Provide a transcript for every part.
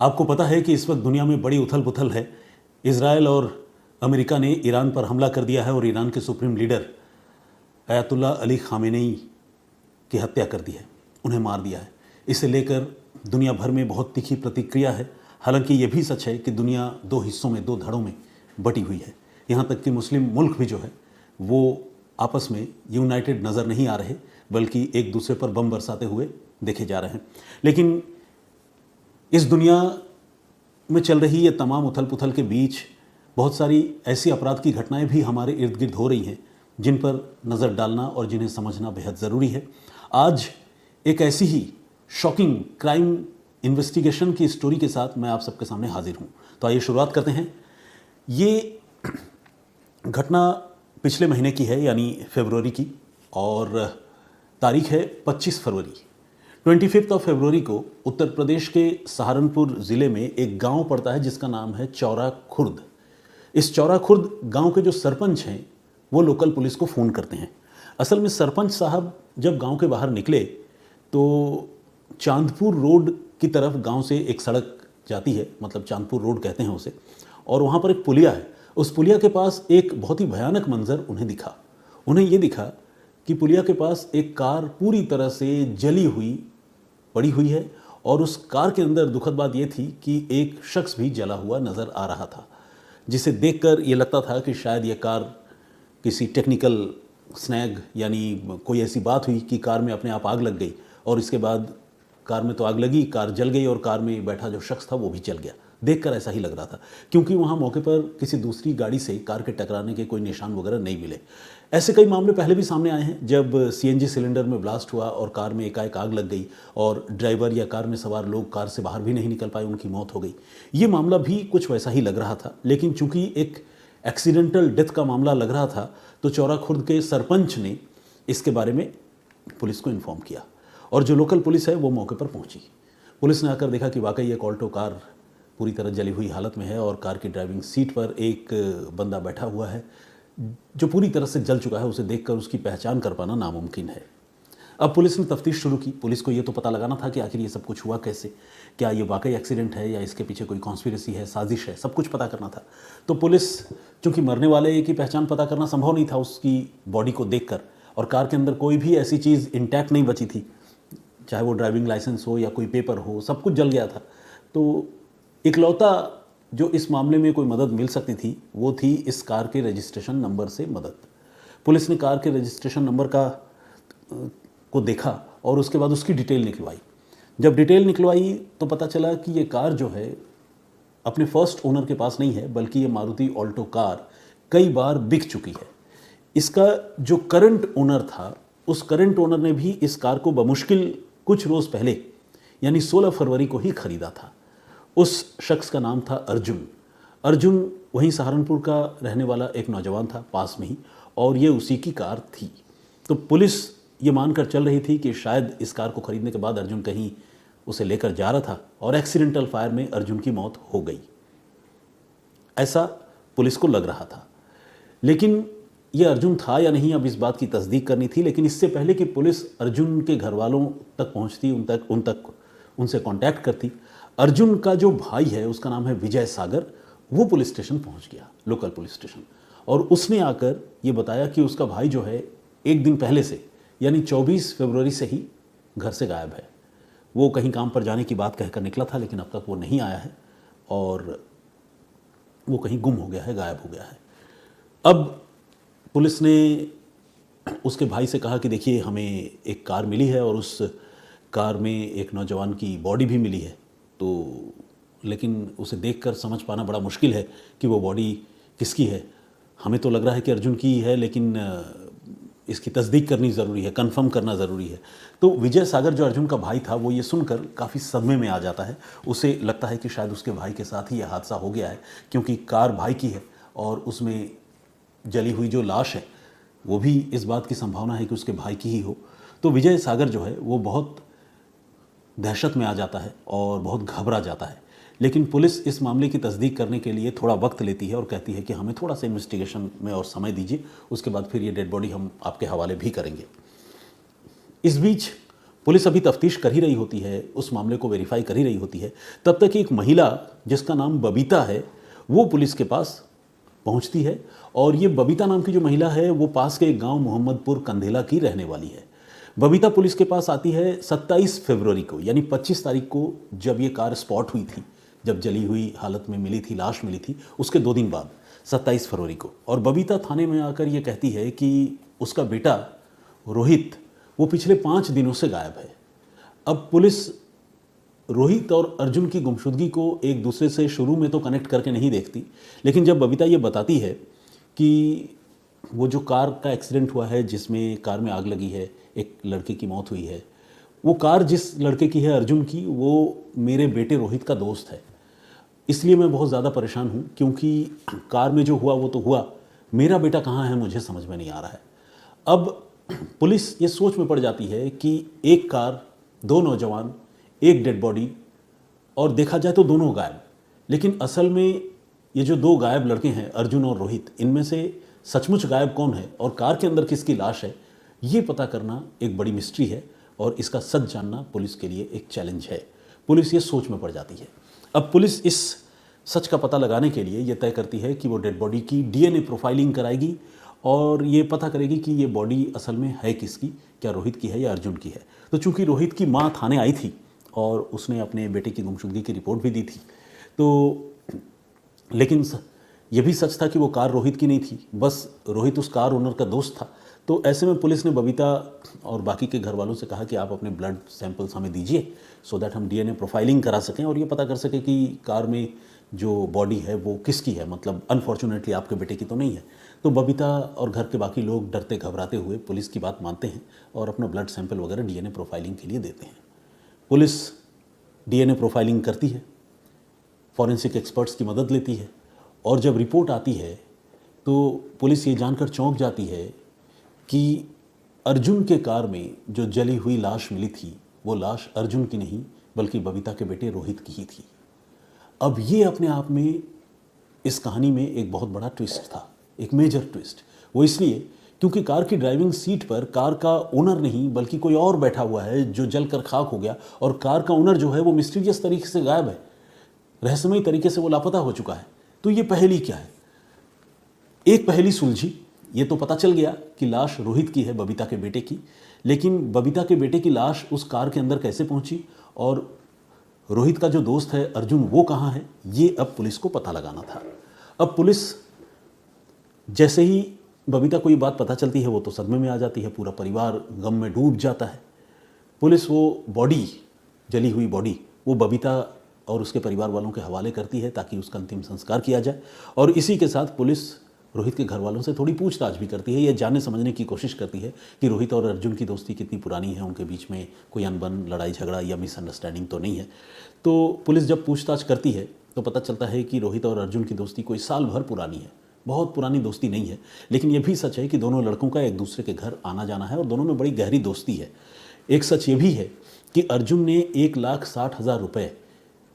आपको पता है कि इस वक्त दुनिया में बड़ी उथल पुथल है। इजराइल और अमेरिका ने ईरान पर हमला कर दिया है और ईरान के सुप्रीम लीडर अयतुल्ला अली खामेनेई की हत्या कर दी है, उन्हें मार दिया है। इसे लेकर दुनिया भर में बहुत तीखी प्रतिक्रिया है। हालांकि ये भी सच है कि दुनिया दो हिस्सों में, दो धड़ों में बटी हुई है। यहाँ तक कि मुस्लिम मुल्क भी जो है वो आपस में यूनाइटेड नज़र नहीं आ रहे, बल्कि एक दूसरे पर बम बरसाते हुए देखे जा रहे हैं। लेकिन इस दुनिया में चल रही ये तमाम उथल पुथल के बीच बहुत सारी ऐसी अपराध की घटनाएं भी हमारे इर्द गिर्द हो रही हैं, जिन पर नज़र डालना और जिन्हें समझना बेहद ज़रूरी है। आज एक ऐसी ही शॉकिंग क्राइम इन्वेस्टिगेशन की स्टोरी के साथ मैं आप सबके सामने हाजिर हूँ। तो आइए शुरुआत करते हैं। ये घटना पिछले महीने की है, यानी फरवरी की, और तारीख है 25 फरवरी। 25 फरवरी को उत्तर प्रदेश के सहारनपुर ज़िले में एक गांव पड़ता है जिसका नाम है चौरा खुर्द। इस चौरा खुर्द गांव के जो सरपंच हैं वो लोकल पुलिस को फ़ोन करते हैं। असल में सरपंच साहब जब गांव के बाहर निकले तो चांदपुर रोड की तरफ गांव से एक सड़क जाती है, मतलब चांदपुर रोड कहते हैं उसे, और वहाँ पर एक पुलिया है। उस पुलिया के पास एक बहुत ही भयानक मंजर उन्हें दिखा। उन्हें ये दिखा कि पुलिया के पास एक कार पूरी तरह से जली हुई पड़ी हुई है, और उस कार के अंदर दुखद बात यह थी कि एक शख्स भी जला हुआ नज़र आ रहा था, जिसे देखकर ये लगता था कि शायद ये कार किसी टेक्निकल स्नैग, यानी कोई ऐसी बात हुई कि कार में अपने आप आग लग गई, और इसके बाद कार में तो आग लगी, कार जल गई, और कार में बैठा जो शख्स था वो भी जल गया। देखकर ऐसा ही लग रहा था, क्योंकि वहाँ मौके पर किसी दूसरी गाड़ी से कार के टकराने के कोई निशान वगैरह नहीं मिले। ऐसे कई मामले पहले भी सामने आए हैं, जब सीएनजी सिलेंडर में ब्लास्ट हुआ और कार में एकाएक आग लग गई और ड्राइवर या कार में सवार लोग कार से बाहर भी नहीं निकल पाए, उनकी मौत हो गई। ये मामला भी कुछ वैसा ही लग रहा था, लेकिन चूंकि एक एक्सीडेंटल डेथ का मामला लग रहा था तो चौरा खुर्द के सरपंच ने इसके बारे में पुलिस को इन्फॉर्म किया, और जो लोकल पुलिस है वो मौके पर पहुंची। पुलिस ने आकर देखा कि वाकई एक ऑल्टो कार पूरी तरह जली हुई हालत में है, और कार की ड्राइविंग सीट पर एक बंदा बैठा हुआ है जो पूरी तरह से जल चुका है। उसे देखकर उसकी पहचान कर पाना नामुमकिन है। अब पुलिस ने तफ्तीश शुरू की। पुलिस को ये तो पता लगाना था कि आखिर ये सब कुछ हुआ कैसे, क्या ये वाकई एक्सीडेंट है या इसके पीछे कोई कॉन्स्पिरेसी है, साजिश है, सब कुछ पता करना था। तो पुलिस, चूँकि मरने वाले की पहचान पता करना संभव नहीं था उसकी बॉडी को देखकर, और कार के अंदर कोई भी ऐसी चीज़ इंटैक्ट नहीं बची थी, चाहे वो ड्राइविंग लाइसेंस हो या कोई पेपर हो, सब कुछ जल गया था। तो इकलौता जो इस मामले में कोई मदद मिल सकती थी वो थी इस कार के रजिस्ट्रेशन नंबर से मदद। पुलिस ने कार के रजिस्ट्रेशन नंबर को देखा और उसके बाद उसकी डिटेल निकलवाई। जब डिटेल निकलवाई तो पता चला कि ये कार जो है अपने फर्स्ट ओनर के पास नहीं है, बल्कि ये मारुति ऑल्टो कार कई बार बिक चुकी है। इसका जो करंट ओनर था, उस करंट ओनर ने भी इस कार को बमुश्किल कुछ रोज़ पहले, यानी 16 फरवरी को ही खरीदा था। उस शख्स का नाम था अर्जुन। अर्जुन वहीं सहारनपुर का रहने वाला एक नौजवान था, पास में ही, और ये उसी की कार थी। तो पुलिस ये मानकर चल रही थी कि शायद इस कार को खरीदने के बाद अर्जुन कहीं उसे लेकर जा रहा था और एक्सीडेंटल फायर में अर्जुन की मौत हो गई, ऐसा पुलिस को लग रहा था। लेकिन ये अर्जुन था या नहीं, अब इस बात की तस्दीक करनी थी। लेकिन इससे पहले कि पुलिस अर्जुन के घर वालों तक पहुंचती, उनसे कांटेक्ट करती, अर्जुन का जो भाई है उसका नाम है विजय सागर, वो पुलिस स्टेशन पहुंच गया, लोकल पुलिस स्टेशन, और उसने आकर ये बताया कि उसका भाई जो है एक दिन पहले से, यानी 24 फरवरी से ही घर से गायब है। वो कहीं काम पर जाने की बात कहकर निकला था, लेकिन अब तक वो नहीं आया है और वो कहीं गुम हो गया है, गायब हो गया है। अब पुलिस ने उसके भाई से कहा कि देखिए, हमें एक कार मिली है और उस कार में एक नौजवान की बॉडी भी मिली है, तो लेकिन उसे देखकर समझ पाना बड़ा मुश्किल है कि वो बॉडी किसकी है। हमें तो लग रहा है कि अर्जुन की है, लेकिन इसकी तस्दीक करनी ज़रूरी है, कंफर्म करना ज़रूरी है। तो विजय सागर जो अर्जुन का भाई था, वो ये सुनकर काफ़ी सदमे में आ जाता है। उसे लगता है कि शायद उसके भाई के साथ ही यह हादसा हो गया है, क्योंकि कार भाई की है और उसमें जली हुई जो लाश है वो भी इस बात की संभावना है कि उसके भाई की ही हो। तो विजय सागर जो है वो बहुत दहशत में आ जाता है और बहुत घबरा जाता है। लेकिन पुलिस इस मामले की तस्दीक करने के लिए थोड़ा वक्त लेती है और कहती है कि हमें थोड़ा सा इन्वेस्टिगेशन में और समय दीजिए, उसके बाद फिर ये डेड बॉडी हम आपके हवाले भी करेंगे। इस बीच पुलिस अभी तफ्तीश कर ही रही होती है, उस मामले को वेरीफाई कर ही रही होती है। तब तक एक महिला जिसका नाम बबीता है वो पुलिस के पास पहुंचती है, और ये बबीता नाम की जो महिला है वो पास के एक गांव मोहम्मदपुर कंधेला की रहने वाली है। बबीता पुलिस के पास आती है 27 फरवरी को, यानी 25 तारीख को जब ये कार स्पॉट हुई थी, जब जली हुई हालत में मिली थी, लाश मिली थी, उसके 2 दिन बाद 27 फरवरी को। और बबीता थाने में आकर ये कहती है कि उसका बेटा रोहित वो पिछले 5 दिनों से गायब है। अब पुलिस रोहित और अर्जुन की गुमशुदगी को एक दूसरे से शुरू में तो कनेक्ट करके नहीं देखती, लेकिन जब बबीता ये बताती है कि वो जो कार का एक्सीडेंट हुआ है जिसमें कार में आग लगी है, एक लड़के की मौत हुई है, वो कार जिस लड़के की है अर्जुन की, वो मेरे बेटे रोहित का दोस्त है, इसलिए मैं बहुत ज़्यादा परेशान हूँ क्योंकि कार में जो हुआ वो तो हुआ, मेरा बेटा कहाँ है मुझे समझ में नहीं आ रहा है। अब पुलिस ये सोच में पड़ जाती है कि एक कार, 2 नौजवान, एक डेड बॉडी, और देखा जाए तो दोनों गायब। लेकिन असल में ये जो 2 गायब लड़के हैं अर्जुन और रोहित, इनमें से सचमुच गायब कौन है और कार के अंदर किसकी लाश है, ये पता करना एक बड़ी मिस्ट्री है, और इसका सच जानना पुलिस के लिए एक चैलेंज है। पुलिस ये सोच में पड़ जाती है। अब पुलिस इस सच का पता लगाने के लिए ये तय करती है कि वो डेड बॉडी की डीएनए प्रोफाइलिंग कराएगी और ये पता करेगी कि ये बॉडी असल में है किसकी, क्या रोहित की है या अर्जुन की है। तो चूंकि रोहित की माँ थाने आई थी और उसने अपने बेटे की गुमशुदगी की रिपोर्ट भी दी थी, तो लेकिन ये भी सच था कि वो कार रोहित की नहीं थी, बस रोहित उस कार ओनर का दोस्त था। तो ऐसे में पुलिस ने बबीता और बाकी के घर वालों से कहा कि आप अपने ब्लड सैंपल्स हमें दीजिए, सो दैट हम डीएनए प्रोफाइलिंग करा सकें और ये पता कर सकें कि कार में जो बॉडी है वो किसकी है, मतलब अनफॉर्चुनेटली आपके बेटे की तो नहीं है। तो बबीता और घर के बाकी लोग डरते घबराते हुए पुलिस की बात मानते हैं और अपना ब्लड सैंपल वगैरह डीएनए प्रोफाइलिंग के लिए देते हैं। पुलिस डीएनए प्रोफाइलिंग करती है, फॉरेंसिक एक्सपर्ट्स की मदद लेती है, और जब रिपोर्ट आती है तो पुलिस ये जानकर चौंक जाती है कि अर्जुन के कार में जो जली हुई लाश मिली थी वो लाश अर्जुन की नहीं बल्कि बबीता के बेटे रोहित की ही थी। अब ये अपने आप में इस कहानी में एक बहुत बड़ा ट्विस्ट था, एक मेजर ट्विस्ट। वो इसलिए क्योंकि कार की ड्राइविंग सीट पर कार का ओनर नहीं बल्कि कोई और बैठा हुआ है जो जलकर खाक हो गया, और कार का ओनर जो है वो मिस्टीरियस तरीके से गायब है, रहस्यमयी तरीके से वो लापता हो चुका है। तो ये पहेली क्या है? एक पहेली सुलझी, ये तो पता चल गया कि लाश रोहित की है, बबीता के बेटे की, लेकिन बबीता के बेटे की लाश उस कार के अंदर कैसे पहुंची और रोहित का जो दोस्त है अर्जुन वो कहाँ है, ये अब पुलिस को पता लगाना था। अब पुलिस जैसे ही बबीता को ये बात पता चलती है वो तो सदमे में आ जाती है, पूरा परिवार गम में डूब जाता है। पुलिस वो बॉडी, जली हुई बॉडी, वो बबीता और उसके परिवार वालों के हवाले करती है ताकि उसका अंतिम संस्कार किया जाए, और इसी के साथ पुलिस रोहित के घर वालों से थोड़ी पूछताछ भी करती है, ये जानने समझने की कोशिश करती है कि रोहित और अर्जुन की दोस्ती कितनी पुरानी है, उनके बीच में कोई अनबन, लड़ाई झगड़ा या मिसअंडरस्टैंडिंग तो नहीं है। तो पुलिस जब पूछताछ करती है तो पता चलता है कि रोहित और अर्जुन की दोस्ती कोई साल भर पुरानी है, बहुत पुरानी दोस्ती नहीं है। लेकिन ये भी सच है कि दोनों लड़कों का एक दूसरे के घर आना जाना है और दोनों में बड़ी गहरी दोस्ती है। एक सच ये भी है कि अर्जुन ने 1,60,000 रुपये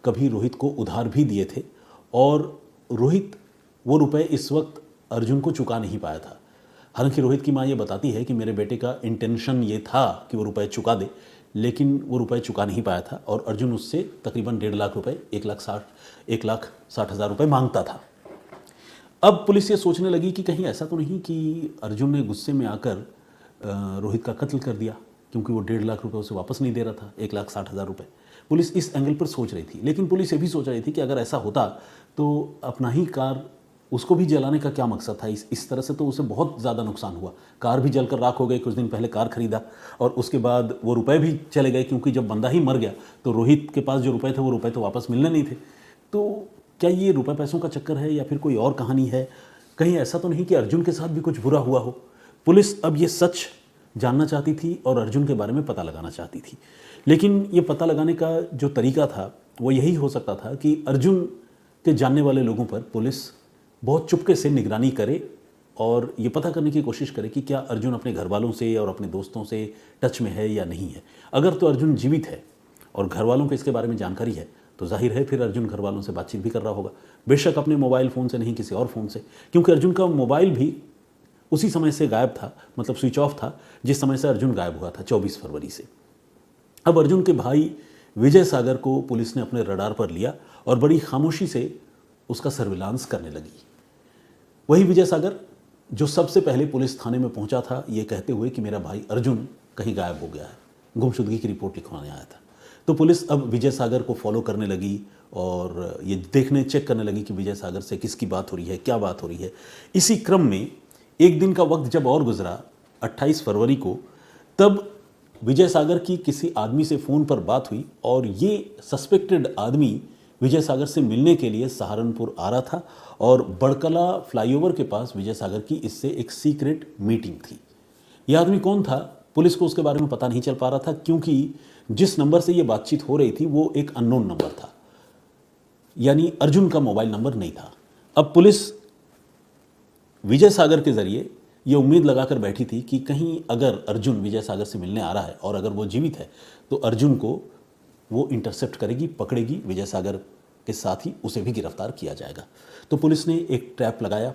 कभी रोहित को उधार भी दिए थे, और रोहित वो रुपए इस वक्त अर्जुन को चुका नहीं पाया था। हालांकि रोहित की माँ ये बताती है कि मेरे बेटे का इंटेंशन ये था कि वो रुपए चुका दे, लेकिन वो रुपए चुका नहीं पाया था और अर्जुन उससे तकरीबन 1.5 लाख रुपए, 1,60,000 रुपये मांगता था। अब पुलिस ये सोचने लगी कि कहीं ऐसा तो नहीं कि अर्जुन ने गुस्से में आकर रोहित का कत्ल कर दिया, क्योंकि वो 1.5 लाख रुपए उसे वापस नहीं दे रहा था, 1,60,000 रुपये। पुलिस इस एंगल पर सोच रही थी, लेकिन पुलिस ये भी सोच रही थी कि अगर ऐसा होता तो अपना ही कार उसको भी जलाने का क्या मकसद था। इस तरह से तो उसे बहुत ज़्यादा नुकसान हुआ, कार भी जलकर राख हो गई। कुछ दिन पहले कार खरीदा और उसके बाद वो रुपए भी चले गए, क्योंकि जब बंदा ही मर गया तो रोहित के पास जो रुपए थे वो रुपए तो वापस मिलने नहीं थे। तो क्या ये रुपए पैसों का चक्कर है या फिर कोई और कहानी है? कहीं ऐसा तो नहीं कि अर्जुन के साथ भी कुछ बुरा हुआ हो? पुलिस अब ये सच जानना चाहती थी और अर्जुन के बारे में पता लगाना चाहती थी, लेकिन ये पता लगाने का जो तरीका था वो यही हो सकता था कि अर्जुन के जानने वाले लोगों पर पुलिस बहुत चुपके से निगरानी करे और ये पता करने की कोशिश करे कि क्या अर्जुन अपने घर वालों से और अपने दोस्तों से टच में है या नहीं है। अगर तो अर्जुन जीवित है और घर वालों को इसके बारे में जानकारी है तो जाहिर है फिर अर्जुन घर वालों से बातचीत भी कर रहा होगा, बेशक अपने मोबाइल फ़ोन से नहीं, किसी और फ़ोन से, क्योंकि अर्जुन का मोबाइल भी उसी समय से गायब था, मतलब स्विच ऑफ था जिस समय से अर्जुन गायब हुआ था, 24 फरवरी से। अब अर्जुन के भाई विजय सागर को पुलिस ने अपने रडार पर लिया और बड़ी खामोशी से उसका सर्विलांस करने लगी। वही विजय सागर जो सबसे पहले पुलिस थाने में पहुंचा था ये कहते हुए कि मेरा भाई अर्जुन कहीं गायब हो गया है, गुमशुदगी की रिपोर्ट लिखवाने आया था। तो पुलिस अब विजय सागर को फॉलो करने लगी और ये चेक करने लगी कि विजय सागर से किसकी बात हो रही है, क्या बात हो रही है। इसी क्रम में एक दिन का वक्त जब और गुजरा 28 फरवरी को, तब विजय सागर की किसी आदमी से फ़ोन पर बात हुई और ये सस्पेक्टेड आदमी विजय सागर से मिलने के लिए सहारनपुर आ रहा था और बड़कला फ्लाईओवर के पास विजय सागर की इससे एक सीक्रेट मीटिंग थी। यह आदमी कौन था, पुलिस को उसके बारे में पता नहीं चल पा रहा था, क्योंकि जिस नंबर से ये बातचीत हो रही थी वो एक अननोन नंबर था, यानी अर्जुन का मोबाइल नंबर नहीं था। अब पुलिस विजय सागर के ज़रिए ये उम्मीद लगाकर बैठी थी कि कहीं अगर अर्जुन विजय सागर से मिलने आ रहा है और अगर वो जीवित है तो अर्जुन को वो इंटरसेप्ट करेगी, पकड़ेगी, विजय सागर के साथ ही उसे भी गिरफ्तार किया जाएगा। तो पुलिस ने एक ट्रैप लगाया,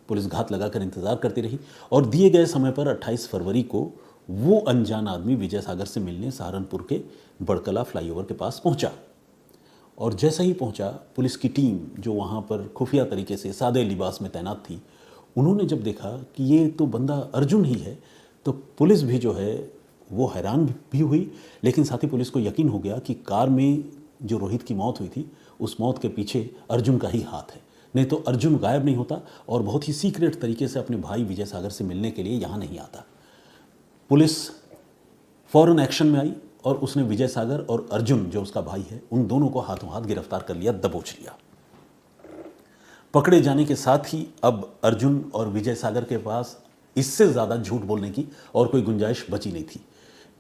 पुलिस घात लगाकर इंतज़ार करती रही और दिए गए समय पर 28 फरवरी को वो अनजान आदमी विजय सागर से मिलने सहारनपुर के बड़कला फ्लाईओवर के पास पहुंचा। और जैसे ही पहुंचा, पुलिस की टीम जो वहाँ पर खुफिया तरीके से सादे लिबास में तैनात थी, उन्होंने जब देखा कि ये तो बंदा अर्जुन ही है, तो पुलिस भी जो है वो हैरान भी हुई, लेकिन साथ ही पुलिस को यकीन हो गया कि कार में जो रोहित की मौत हुई थी उस मौत के पीछे अर्जुन का ही हाथ है, नहीं तो अर्जुन गायब नहीं होता और बहुत ही सीक्रेट तरीके से अपने भाई विजय सागर से मिलने के लिए यहाँ नहीं आता। पुलिस फौरन एक्शन में आई और उसने विजय सागर और अर्जुन जो उसका भाई है उन दोनों को हाथों हाथ गिरफ्तार कर लिया, दबोच लिया। पकड़े जाने के साथ ही अब अर्जुन और विजय सागर के पास इससे ज़्यादा झूठ बोलने की और कोई गुंजाइश बची नहीं थी,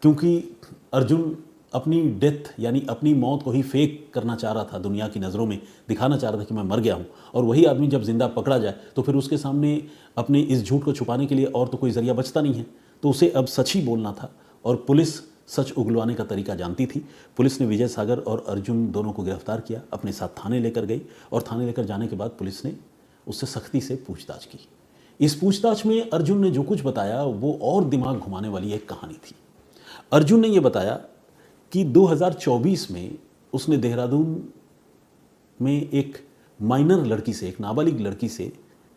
क्योंकि अर्जुन अपनी डेथ यानी अपनी मौत को ही फेक करना चाह रहा था, दुनिया की नज़रों में दिखाना चाह रहा था कि मैं मर गया हूँ। और वही आदमी जब जिंदा पकड़ा जाए तो फिर उसके सामने अपने इस झूठ को छुपाने के लिए और तो कोई ज़रिया बचता नहीं है, तो उसे अब सच ही बोलना था। और पुलिस सच उगलवाने का तरीका जानती थी। पुलिस ने विजय सागर और अर्जुन दोनों को गिरफ्तार किया, अपने साथ थाने लेकर गई और थाने लेकर जाने के बाद पुलिस ने उससे सख्ती से पूछताछ की। इस पूछताछ में अर्जुन ने जो कुछ बताया वो और दिमाग घुमाने वाली एक कहानी थी। अर्जुन ने यह बताया कि 2024 में उसने देहरादून में एक माइनर लड़की से, एक नाबालिग लड़की से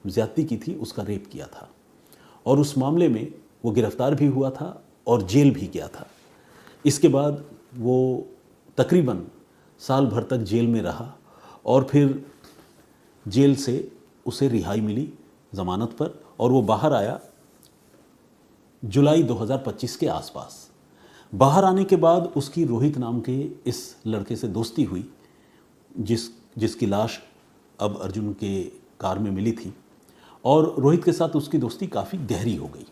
ज्यादती की थी, उसका रेप किया था और उस मामले में वो गिरफ्तार भी हुआ था और जेल भी गया था। इसके बाद वो तकरीबन साल भर तक जेल में रहा और फिर जेल से उसे रिहाई मिली ज़मानत पर और वो बाहर आया जुलाई 2025 के आसपास। बाहर आने के बाद उसकी रोहित नाम के इस लड़के से दोस्ती हुई, जिसकी लाश अब अर्जुन के कार में मिली थी और रोहित के साथ उसकी दोस्ती काफ़ी गहरी हो गई।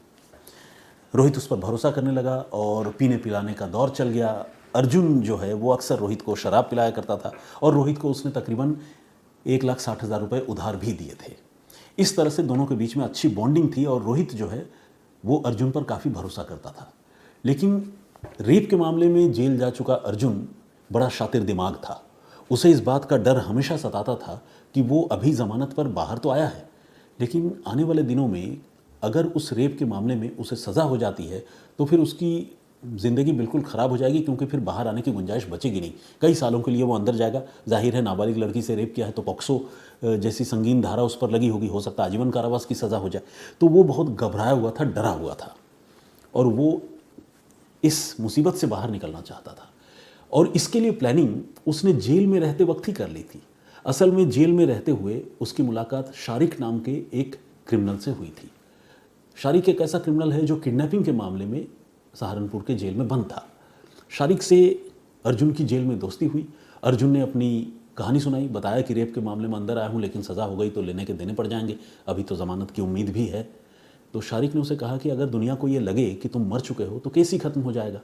रोहित उस पर भरोसा करने लगा और पीने पिलाने का दौर चल गया। अर्जुन जो है वो अक्सर रोहित को शराब पिलाया करता था और रोहित को उसने तकरीबन 1,60,000 रुपये उधार भी दिए थे। इस तरह से दोनों के बीच में अच्छी बॉन्डिंग थी और रोहित जो है वो अर्जुन पर काफ़ी भरोसा करता था। लेकिन रेप के मामले में जेल जा चुका अर्जुन बड़ा शातिर दिमाग था। उसे इस बात का डर हमेशा सताता था कि वो अभी ज़मानत पर बाहर तो आया है, लेकिन आने वाले दिनों में अगर उस रेप के मामले में उसे सज़ा हो जाती है तो फिर उसकी ज़िंदगी बिल्कुल ख़राब हो जाएगी, क्योंकि फिर बाहर आने की गुंजाइश बचेगी नहीं। कई सालों के लिए वो अंदर जाएगा। जाहिर है नाबालिग लड़की से रेप किया है तो पॉक्सो जैसी संगीन धारा उस पर लगी होगी, हो सकता है आजीवन कारावास की सज़ा हो जाए। तो वो बहुत घबराया हुआ था, डरा हुआ था और वो इस मुसीबत से बाहर निकलना चाहता था और इसके लिए प्लानिंग उसने जेल में रहते वक्त ही कर ली थी। असल में जेल में रहते हुए उसकी मुलाकात शारिक नाम के एक क्रिमिनल से हुई थी। शारिक एक ऐसा क्रिमिनल है जो किडनैपिंग के मामले में सहारनपुर के जेल में बंद था। शारिक से अर्जुन की जेल में दोस्ती हुई। अर्जुन ने अपनी कहानी सुनाई, बताया कि रेप के मामले में अंदर आया हूँ लेकिन सज़ा हो गई तो लेने के देने पड़ जाएंगे, अभी तो ज़मानत की उम्मीद भी है। तो शारिक ने उसे कहा कि अगर दुनिया को ये लगे कि तुम मर चुके हो तो केस ही ख़त्म हो जाएगा।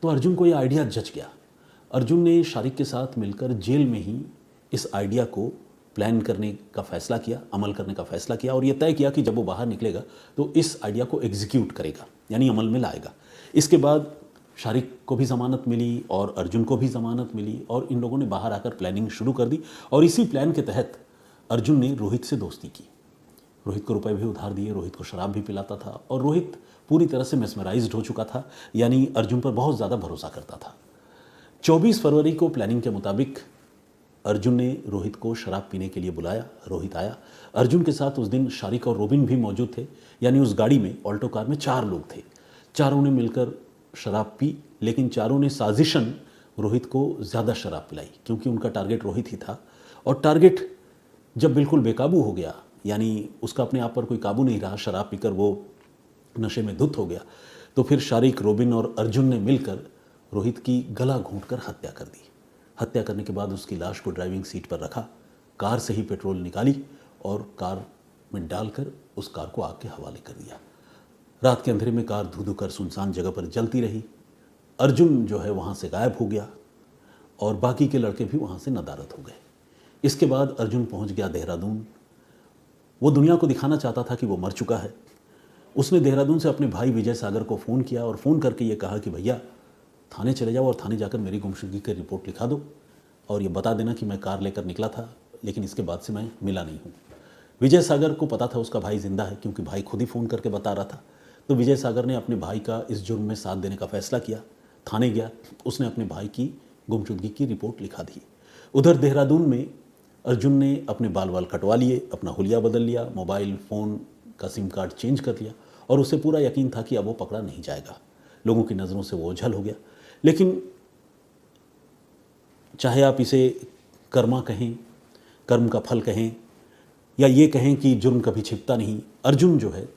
तो अर्जुन को ये आइडिया जच गया। अर्जुन ने शारिक के साथ मिलकर जेल में ही इस आइडिया को प्लान करने का फ़ैसला किया, अमल करने का फ़ैसला किया और ये तय किया कि जब वो बाहर निकलेगा तो इस आइडिया को एग्जीक्यूट करेगा, यानी अमल में लाएगा। इसके बाद शारिक को भी ज़मानत मिली और अर्जुन को भी ज़मानत मिली और इन लोगों ने बाहर आकर प्लानिंग शुरू कर दी और इसी प्लान के तहत अर्जुन ने रोहित से दोस्ती की। रोहित को रुपए भी उधार दिए, रोहित को शराब भी पिलाता था और रोहित पूरी तरह से मेस्मराइज्ड हो चुका था, यानी अर्जुन पर बहुत ज़्यादा भरोसा करता था। 24 फरवरी को प्लानिंग के मुताबिक अर्जुन ने रोहित को शराब पीने के लिए बुलाया। रोहित आया। अर्जुन के साथ उस दिन शारिक और रोबिन भी मौजूद थे, यानी उस गाड़ी में, ऑल्टो कार में 4 लोग थे। चारों ने मिलकर शराब पी, लेकिन चारों ने साजिशन रोहित को ज़्यादा शराब पिलाई, क्योंकि उनका टारगेट रोहित ही था। और टारगेट जब बिल्कुल बेकाबू हो गया, यानी उसका अपने आप पर कोई काबू नहीं रहा, शराब पीकर वो नशे में धुत हो गया, तो फिर शारिक, रोबिन और अर्जुन ने मिलकर रोहित की गला घोंटकर हत्या कर दी। हत्या करने के बाद उसकी लाश को ड्राइविंग सीट पर रखा, कार से ही पेट्रोल निकाली और कार में डालकर उस कार को आग के हवाले कर दिया। रात के अंधेरे में कार धू-धू कर सुनसान जगह पर जलती रही। अर्जुन जो है वहाँ से गायब हो गया और बाकी के लड़के भी वहाँ से नदारद हो गए। इसके बाद अर्जुन पहुँच गया देहरादून। वो दुनिया को दिखाना चाहता था कि वो मर चुका है। उसने देहरादून से अपने भाई विजय सागर को फ़ोन किया और फ़ोन करके ये कहा कि भैया थाने चले जाओ और थाने जाकर मेरी गुमशुदगी की रिपोर्ट लिखा दो और ये बता देना कि मैं कार लेकर निकला था, लेकिन इसके बाद से मैं मिला नहीं हूँ। विजय सागर को पता था उसका भाई जिंदा है, क्योंकि भाई खुद ही फ़ोन करके बता रहा था। तो विजय सागर ने अपने भाई का इस जुर्म में साथ देने का फैसला किया। थाने गया, उसने अपने भाई की गुमशुदगी की रिपोर्ट लिखा दी। उधर देहरादून में अर्जुन ने अपने बाल वाल कटवा लिए, अपना हुलिया बदल लिया, मोबाइल फ़ोन का सिम कार्ड चेंज कर लिया और उसे पूरा यकीन था कि अब वो पकड़ा नहीं जाएगा। लोगों की नज़रों से वो ओझल हो गया। लेकिन चाहे आप इसे कर्मा कहें, कर्म का फल कहें, या ये कहें कि जुर्म कभी छिपता नहीं, अर्जुन जो है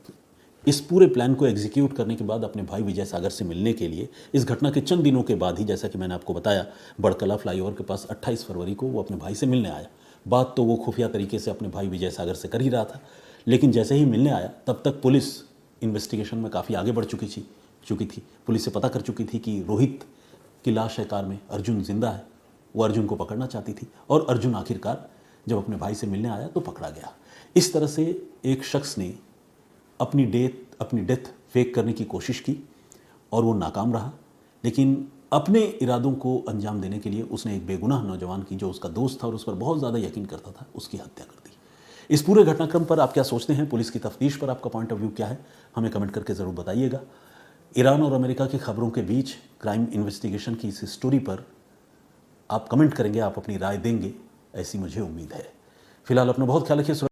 इस पूरे प्लान को एग्जीक्यूट करने के बाद अपने भाई विजय सागर से मिलने के लिए इस घटना के चंद दिनों के बाद ही, जैसा कि मैंने आपको बताया, बड़कला फ्लाईओवर के पास 28 फरवरी को वो अपने भाई से मिलने आया। बात तो वो खुफिया तरीके से अपने भाई विजय सागर से कर ही रहा था, लेकिन जैसे ही मिलने आया तब तक पुलिस इन्वेस्टिगेशन में काफ़ी आगे बढ़ चुकी थी। पुलिस से पता कर चुकी थी कि रोहित की लाश है कार में, अर्जुन जिंदा है। वो अर्जुन को पकड़ना चाहती थी और अर्जुन आखिरकार जब अपने भाई से मिलने आया तो पकड़ा गया। इस तरह से एक शख्स ने अपनी डेथ फेक करने की कोशिश की और वो नाकाम रहा, लेकिन अपने इरादों को अंजाम देने के लिए उसने एक बेगुनाह नौजवान की, जो उसका दोस्त था और उस पर बहुत ज़्यादा यकीन करता था, उसकी हत्या कर दी। इस पूरे घटनाक्रम पर आप क्या सोचते हैं? पुलिस की तफ्तीश पर आपका पॉइंट ऑफ व्यू क्या है? हमें कमेंट करके ज़रूर बताइएगा। ईरान और अमेरिका की खबरों के बीच क्राइम इन्वेस्टिगेशन की इस स्टोरी पर आप कमेंट करेंगे, आप अपनी राय देंगे, ऐसी मुझे उम्मीद है। फिलहाल अपना बहुत ख्याल रखिए।